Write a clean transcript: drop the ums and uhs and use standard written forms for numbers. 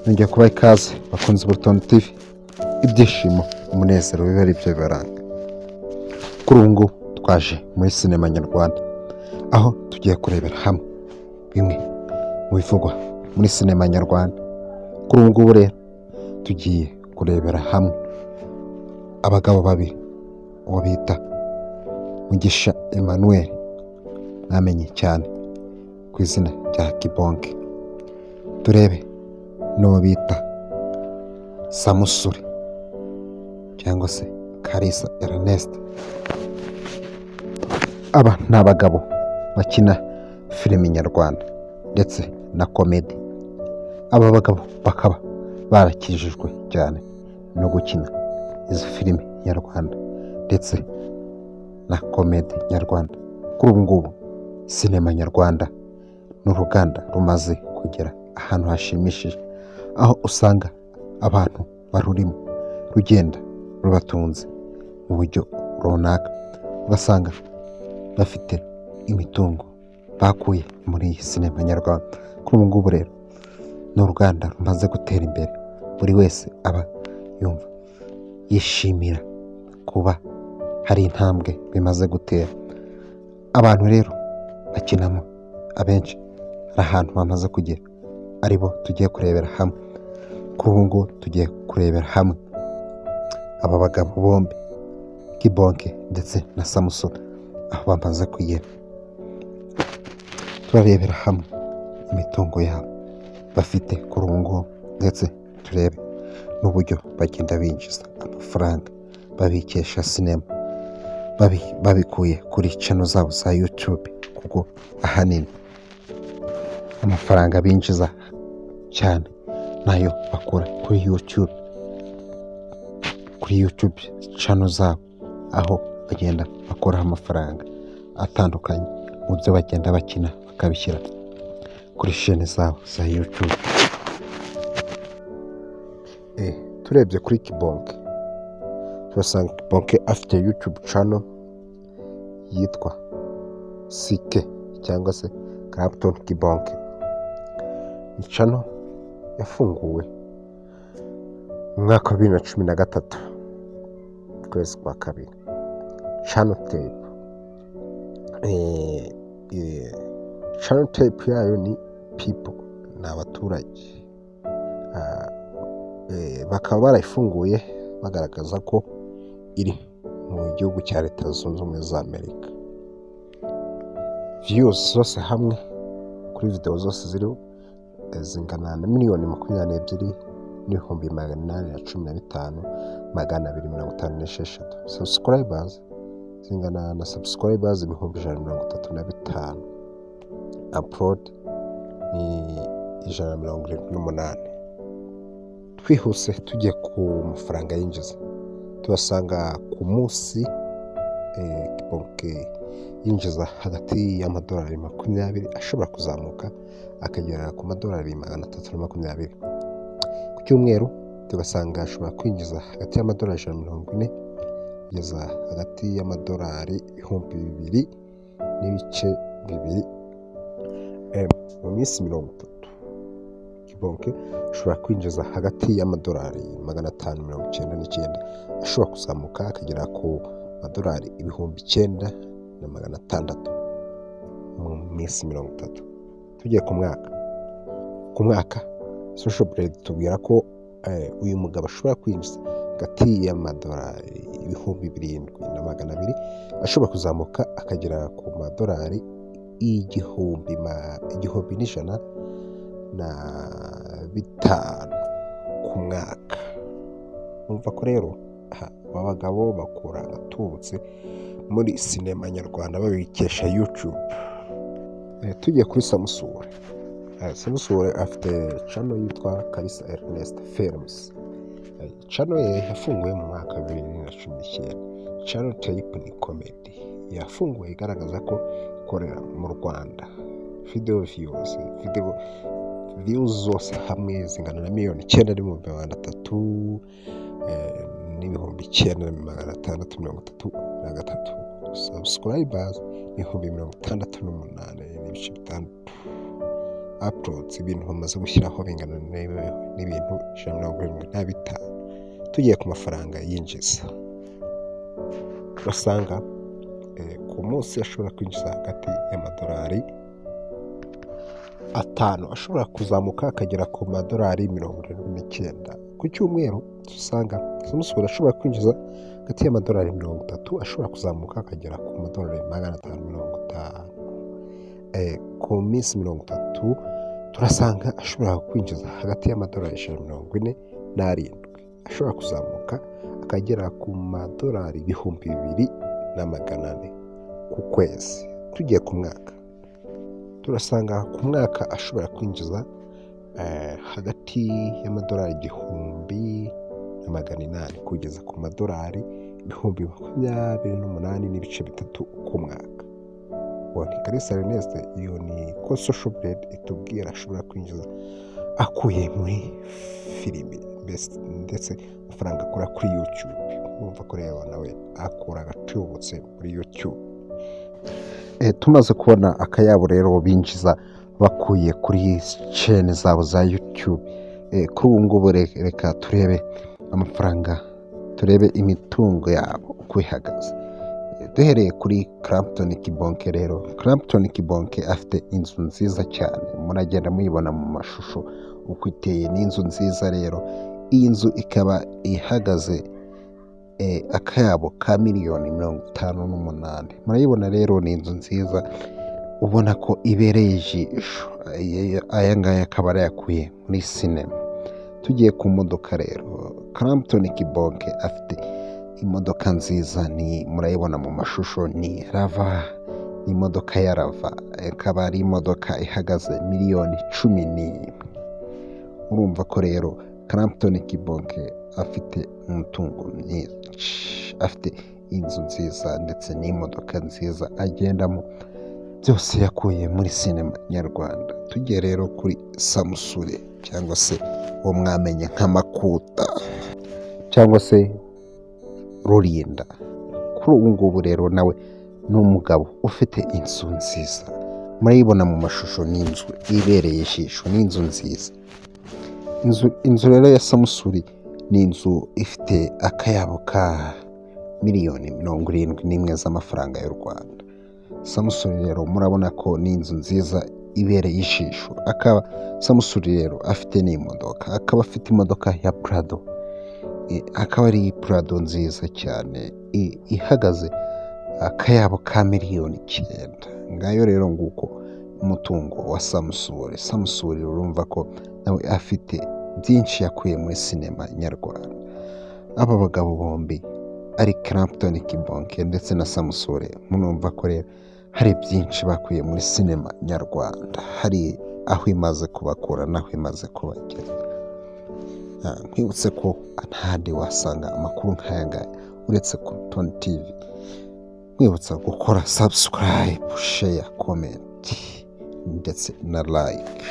nongeye kubaha ikaze bakunze Urutonde TV. Ibyishimo, umunezero biba ari byo bibaranga. Kuri ubu ngubu twaje muri sinema nyarwanda, aho tugiye kurebera hamwe bimwe mu bivugwa muri sinema nyarwanda. Kuri ubu ngubu rero tugiye kurebera hamwe abagabo babiri, uwo bita Mugisha Emmanuel, mwamenye cyane ku izina rya Kibonke. Turebe n'uwo bita Samusure cyangwa se Kalisa Ernest. Aba ni abagabo bakina filimi nyarwanda ndetse na komedi. Aba bagabo bakaba barakijijwe cyane no gukina izi filimi nyarwanda ndetse na komedi nyarwanda. Kuri ubu ngubu sinema nyarwanda ni uruganda rumaze kugera ahantu hashimishije, aho usanga abantu barurimo rugenda rubatunze mu buryo runaka. Ugasanga bafite imitungo bakuye muri iyi sinema nyarwanda. Kuri ubu ngubu rero ni uruganda rumaze gutera imbere, buri wese aba yumva yishimira kuba hari intambwe bimaze gutera. Abantu rero bakinamo abenshi hari ahantu bamaze kugera, aribo tugiye kurebera hamwe. Kuri ubu ngubu tugiye kurebera hamwe aba bagabo bombi, Kibonke ndetse na Samusure, aho bamaze kugera. Turarebera hamwe imitungo yabo bafite kuri ubu ngubu, ndetse turebe n'uburyo bagenda binjiza amafaranga babikesha sinema, babikuye kuri channel zabo za YouTube, kuko ahanini amafaranga binjiza cyane nayo bakora kuri YouTube channel zabo, aho bagenda bakoraho amafaranga atandukanye mu byo bagenda bakina, bakabishyira kuri chaîne zabo za YouTube. Turebye kuri Kibonke, turasanga Kibonke afite YouTube channel yitwa CK cyangwa se Clapton Kibonke. Ni channel yafunguwe mu mwaka wa 2013 kwezi kwa kabiri. Channel tape yayo ni people, ni abaturage. Bakaba barayifunguye bagaragaza ko iri mu gihugu cya Leta Zunze Ubumwe za Amerika. Views zose hamwe kuri video zose ziriho zingana na 22,815,256. Subscribers zingana na subscribers 135,000. Upload ni 178. Twihuse tugiye ku mafaranga yinjiza, tubasanga ku munsi Kibonke yinjiza hagati y'amadolari 20 ashobora kuzamuka akagera ku madolari 320. Ku cyumweru tugasanga ashobora kwinjiza hagati y'amadolari 140 kugeza hagati y'amadolari 2,200. Mu minsi 30 Kibonke ashobora kwinjiza hagati y'amadolari 599, ashobora kuzamuka akagera ku madolari 9,600 mu minsi 30. Tugiye ku mwaka Social Blade tubwira ko uyu mugabo ashobora kwinjiza hagati y'amadolari 7,200, ashobora kuzamuka akagera ku madolari 1,105 ku mwaka. Umva ko rero aba bagabo bakora agatubutse muri sinema nyarwanda babikesha YouTube. Tugiye kuri Samusure. Samusure afite channel yitwa Kalisa Ernest Films. Channel ye yafunguye mu mwaka wa 2019. Channel type ni comedy. Yafunguye igaragaza ko ikorera mu Rwanda. Video views zose hamwe zingana na 9,933,633. Subscribers 68,500. uploads ibintu bamaze gushyiraho bingana n'ibintu 175. Tugiye ku mafaranga yinjiza urasanga ku munsi ashobora kwinjiza hagati y'amadolari 5 ashobora kuzamuka akagera ku madolari 79. Ku cyumweru dusanga Samusure ashobora kwinjiza hagati y'amadolari 30 ashobora kuzamuka akagera ku madolari 550. Ku minsi 30 turasanga ashobora kwinjiza hagati y'amadolari 147 ashobora kuzamuka akagera ku madolari 2,400 ku kwezi. Tugiye ku mwaka turasanga ku mwaka ashobora kwinjiza hagati y'amadolari 1,800 kugeza ku madolari 28,300 ku mwaka. Kalisa Ernest iyo ni ko social blade itubwira ashobora kwinjiza akuye muri filimi ndetse amafaranga akora kuri YouTube. Urumva ko rero nawe akora agatubutse muri YouTube. Tumaze kubona akayabo rero binjiza bakuye kuri chain zabo za YouTube. Kuri ubu ngubu reka turebe amafaranga, turebe imitungo yabo uko ihagaze. Duhereye kuri Clapton Kibonke rero. Clapton Kibonke afite inzu nziza cyane, muragenda muyibona mu mashusho uko iteye. Ni inzu nziza rero. Iyi nzu ikaba ihagaze akayabo ka miliyoni 58. Murayibona rero, ni inzu nziza ubona ko ibereye ijisho. Aya ngaya akaba arayakuye muri sinema. Tugiye ku modoka rero, Clapton Kibonke afite imodoka nziza, ni murayibona mu mashusho, ni Rava, imodoka ya Rava. Ikaba ari imodoka ihagaze miliyoni 11. Urumva ko rero Clapton Kibonke afite umutungo mwinshi, afite inzu nziza ndetse n'imodoka nziza agendamo, byose yakuye muri sinema nyarwanda. Tugiye rero kuri Samusure cyangwa se uwo mwamenye nka Makuta cyangwa se Rulinda. Kuri ubu ngubu rero nawe ni umugabo ufite inzu nziza, murayibona mu mashusho. Ni inzu ibereye ijisho, ni inzu nziza. Inzu rero ya Samusure ni inzu ifite akayabo ka miliyoni 71 z'amafaranga y'u Rwanda. Samusure rero murabona ko ni inzu nziza ibereye ijisho. Akaba Samusure rero afite n'imodoka, akaba afite imodoka ya Prado. Akaba ari Prado nziza cyane ihagaze akayabo ka miliyoni 9. Ngayo rero nguko umutungo wa Samusure. Samusure urumva ko nawe afite byinshi yakuye muri sinema nyarwanda. Aba bagabo bombi ari Clapton Kibonke ndetse na Samusure, murumva ko rero hari byinshi bakuye muri sinema nyarwanda, hari aho imaze kubakura n'aho imaze kubageza. Nkwibutse ko ntahandi wasanga amakuru nk'aya ngaya uretse ku Tony TV. Nkwibutsa gukora subscribe, share, comment ndetse na like.